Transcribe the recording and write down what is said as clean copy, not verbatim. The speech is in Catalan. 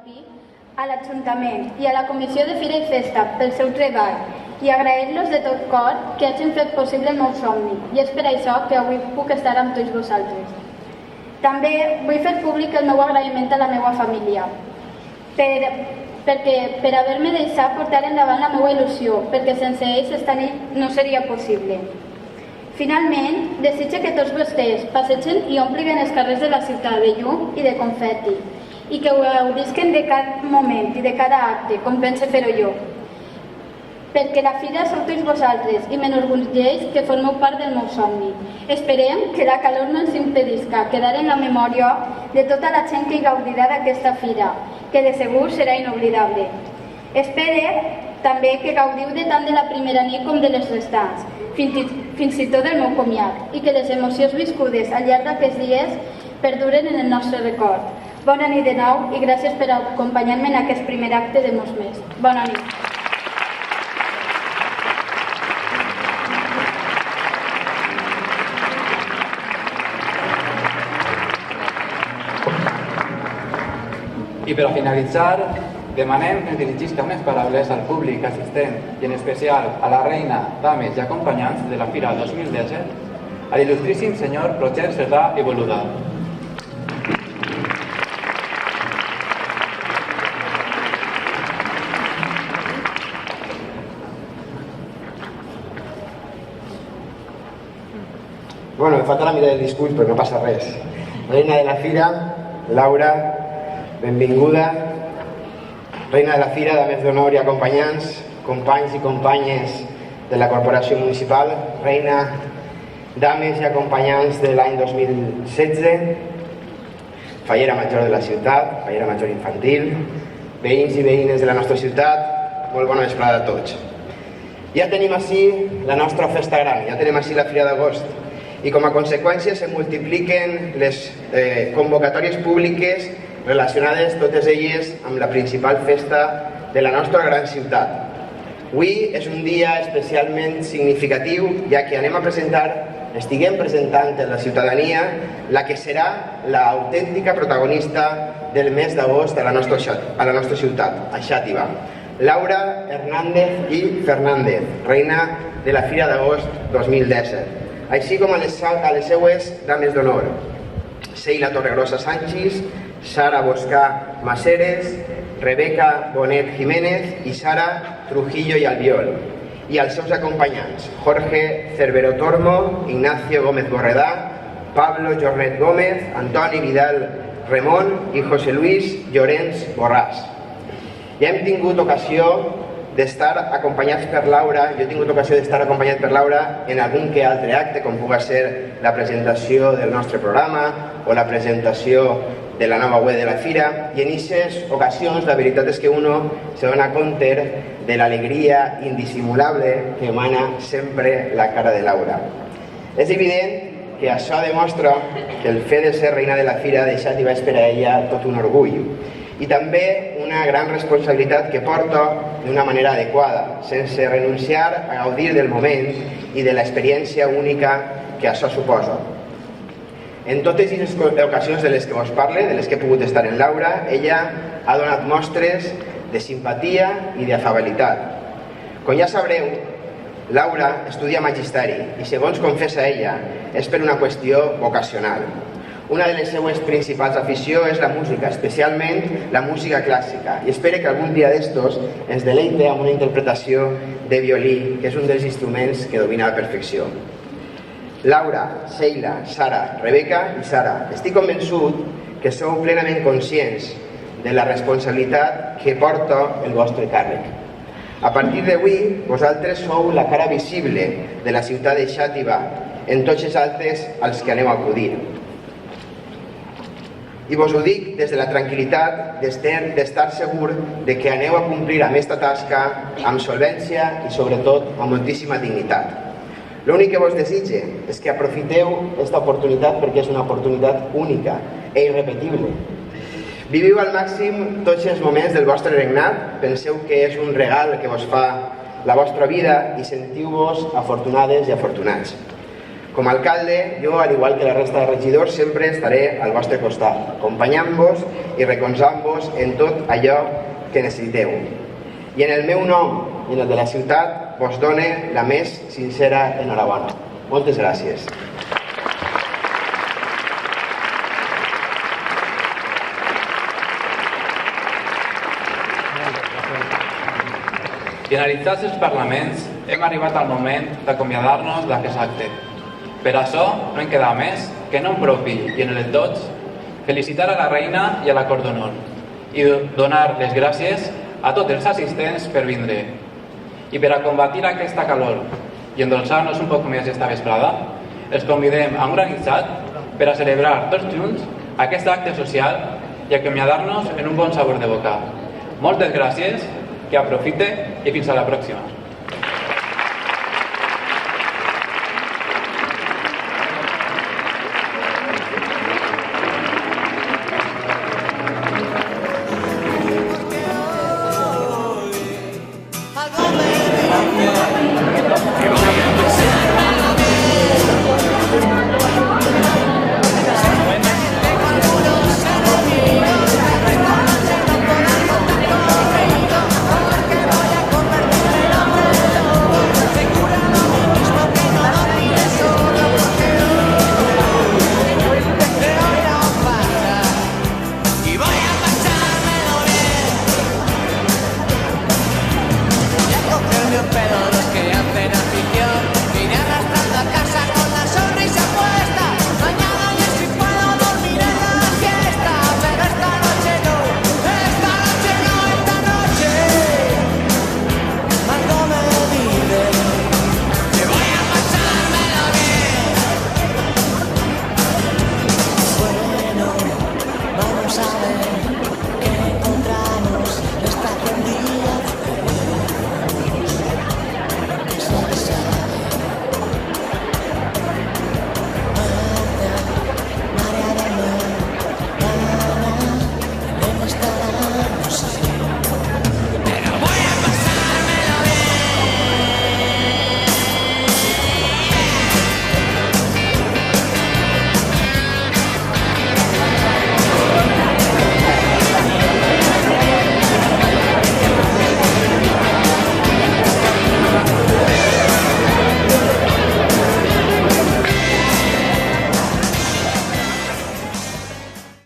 Pi, a l'Ajuntament i a la Comissió de Fira i Festa pel seu treball i agrair-los de tot cor que hagin fet possible el meu somni, i és per això que avui puc estar amb tots vosaltres. També vull fer públic el meu agraïment a la meva família per haver-me deixat portar endavant la meva il·lusió, perquè sense ells esta nit no seria possible. Finalment, desitjo que tots vostès passegen i omplin els carrers de la ciutat de llum i de confeti, i que ho gaudisquen de cada moment i de cada acte, com pense fer-ho jo. Perquè la fira sou tots vosaltres i m'enorgulleix que formeu part del meu somni. Esperem que la calor no ens impedisca quedar en la memòria de tota la gent que hi gaudirà d'aquesta fira, que de segur serà inoblidable. Espero també que gaudiu de tant de la primera nit com de les restants, fins i tot del meu comiat, i que les emocions viscudes al llarg d'aquests dies perduren en el nostre record. Bona nit de nou i gràcies per acompanyar-me en aquest primer acte de molts més. Bona nit. I per a finalitzar, demanem que ens dirigisca unes paraules al públic assistent i en especial a la reina, dames i acompanyants de la Fira 2017, a l'il·lustríssim senyor Roger Cerdà i Boluda. Bueno, me falta la mitad del discurs, però no passa res. Reina de la Fira, Laura, benvinguda. Reina de la Fira, dames d'honor i acompanyants, companys i companyes de la Corporació Municipal, reina, dames i acompanyants de l'any 2016, fallera major de la ciutat, fallera major infantil, veïns i veïnes de la nostra ciutat, molt bona vesprada a tots. Ja tenim ací la nostra festa gran, ja tenim ací la Fira d'Agost, i com a conseqüència se multipliquen les convocatòries públiques relacionades totes elles amb la principal festa de la nostra gran ciutat. Avui és un dia especialment significatiu, ja que estiguem presentant a la ciutadania la que serà l'autèntica protagonista del mes d'agost a la nostra ciutat, a Xàtiva. Laura Hernández i Fernández, reina de la Fira d'Agost 2017, així com a les seues dames d'honor, Sheila Torregrossa Sánchez, Sara Boscà Maceres, Rebeca Bonet Jiménez i Sara Trujillo i Albiol, i els seus acompanyants, Jorge Cervero Tormo, Ignacio Gómez Borredà, Pablo Jornet Gómez, Antoni Vidal Remón i José Luis Llorenç Borràs. Ja hem tingut ocasió d'estar acompanyats per Laura, jo he tingut ocasió d'estar acompanyat per Laura en algun que altre acte, com pugui ser la presentació del nostre programa o la presentació de la nova web de la Fira, i en aquestes ocasions la veritat és que uno se dona compte de l'alegria indissimulable que emana sempre la cara de Laura. És evident que això demostra que el fet de ser reina de la Fira de Xàtiva és per a ella tot un orgull, i també una gran responsabilitat que porta d'una manera adequada, sense renunciar a gaudir del moment i de l'experiència única que això suposa. En totes les ocasions de les que us parle, de les que he pogut estar en Laura, ella ha donat mostres de simpatia i d'afabilitat. Com ja sabreu, Laura estudia magisteri i, segons confessa ella, és per una qüestió vocacional. Una de les seues principals aficions és la música, especialment la música clàssica, i espero que algun dia d'estos ens deleite amb una interpretació de violí, que és un dels instruments que domina a la perfecció. Laura, Sheila, Sara, Rebeca i Sara, estic convençut que sou plenament conscients de la responsabilitat que porta el vostre càrrec. A partir d'avui, vosaltres sou la cara visible de la ciutat de Xàtiva en tots els actes als que aneu a acudir. I vos ho dic des de la tranquil·litat d'estar segur de que aneu a complir amb aquesta tasca amb solvència i sobretot amb moltíssima dignitat. L'únic que vos desitge és que aprofiteu aquesta oportunitat, perquè és una oportunitat única i irrepetible. Viviu al màxim tots els moments del vostre regnat, penseu que és un regal que vos fa la vostra vida i sentiu-vos afortunades i afortunats. Com a alcalde, jo, al igual que la resta de regidors, sempre estaré al vostre costat, acompanyant-vos i recolzant-vos en tot allò que necessiteu. I en el meu nom i en el de la ciutat vos done la més sincera enhorabona. Moltes gràcies. Finalitzats els parlaments, hem arribat al moment d'acomiadar-nos d'aquest acte. Per això no em queda més que en nom propi i en el de tots felicitar a la reina i a la cort d'honor i donar les gràcies a tots els assistents per vindre. I per a combatir aquesta calor i endolçar-nos un poc més esta vesprada, els convidem a un granissat per a celebrar tots junts aquest acte social i acomiadar-nos en un bon sabor de boca. Moltes gràcies, que aprofite i fins a la pròxima.